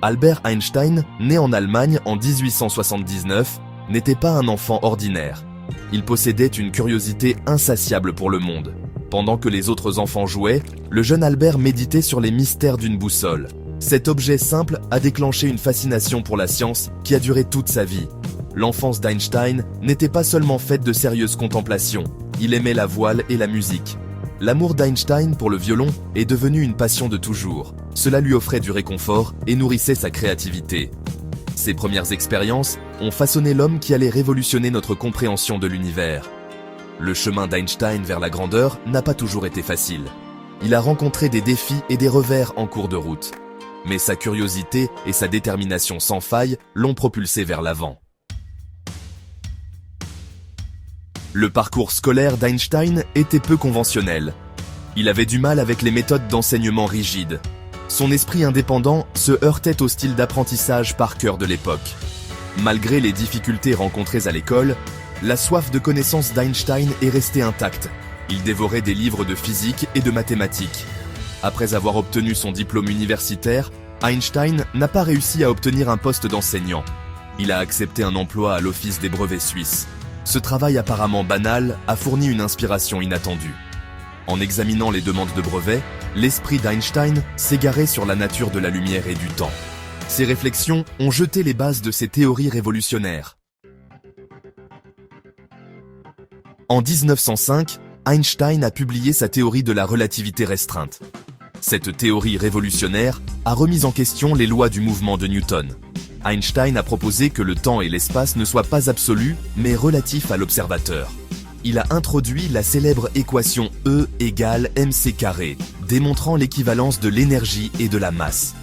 Albert Einstein, né en Allemagne en 1879, n'était pas un enfant ordinaire. Il possédait une curiosité insatiable pour le monde. Pendant que les autres enfants jouaient, le jeune Albert méditait sur les mystères d'une boussole. Cet objet simple a déclenché une fascination pour la science qui a duré toute sa vie. L'enfance d'Einstein n'était pas seulement faite de sérieuses contemplations, il aimait la voile et la musique. L'amour d'Einstein pour le violon est devenu une passion de toujours. Cela lui offrait du réconfort et nourrissait sa créativité. Ses premières expériences ont façonné l'homme qui allait révolutionner notre compréhension de l'univers. Le chemin d'Einstein vers la grandeur n'a pas toujours été facile. Il a rencontré des défis et des revers en cours de route. Mais sa curiosité et sa détermination sans faille l'ont propulsé vers l'avant. Le parcours scolaire d'Einstein était peu conventionnel. Il avait du mal avec les méthodes d'enseignement rigides. Son esprit indépendant se heurtait au style d'apprentissage par cœur de l'époque. Malgré les difficultés rencontrées à l'école, la soif de connaissance d'Einstein est restée intacte. Il dévorait des livres de physique et de mathématiques. Après avoir obtenu son diplôme universitaire, Einstein n'a pas réussi à obtenir un poste d'enseignant. Il a accepté un emploi à l'Office des brevets suisses. Ce travail apparemment banal a fourni une inspiration inattendue. En examinant les demandes de brevets, l'esprit d'Einstein s'égarait sur la nature de la lumière et du temps. Ces réflexions ont jeté les bases de ses théories révolutionnaires. En 1905, Einstein a publié sa théorie de la relativité restreinte. Cette théorie révolutionnaire a remis en question les lois du mouvement de Newton. Einstein a proposé que le temps et l'espace ne soient pas absolus, mais relatifs à l'observateur. Il a introduit la célèbre équation E égale mc², démontrant l'équivalence de l'énergie et de la masse.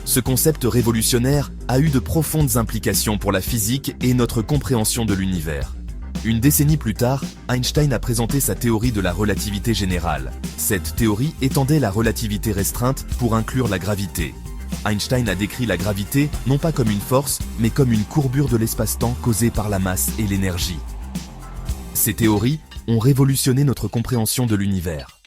Ce concept révolutionnaire a eu de profondes implications pour la physique et notre compréhension de l'univers. Une décennie plus tard, Einstein a présenté sa théorie de la relativité générale. Cette théorie étendait la relativité restreinte pour inclure la gravité. Einstein a décrit la gravité non pas comme une force, mais comme une courbure de l'espace-temps causée par la masse et l'énergie. Ces théories ont révolutionné notre compréhension de l'univers.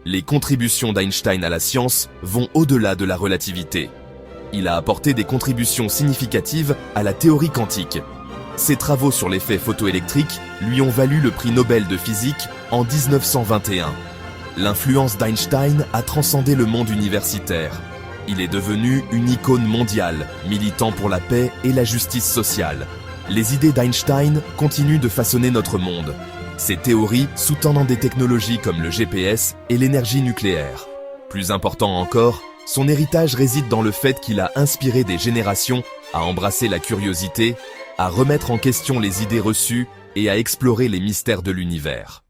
Les contributions d'Einstein à la science vont au-delà de la relativité. Il a apporté des contributions significatives à la théorie quantique. Ses travaux sur l'effet photoélectrique lui ont valu le prix Nobel de physique en 1921. L'influence d'Einstein a transcendé le monde universitaire. Il est devenu une icône mondiale, militant pour la paix et la justice sociale. Les idées d'Einstein continuent de façonner notre monde. Ses théories sous-tendant des technologies comme le GPS et l'énergie nucléaire. Plus important encore, son héritage réside dans le fait qu'il a inspiré des générations à embrasser la curiosité, à remettre en question les idées reçues et à explorer les mystères de l'univers.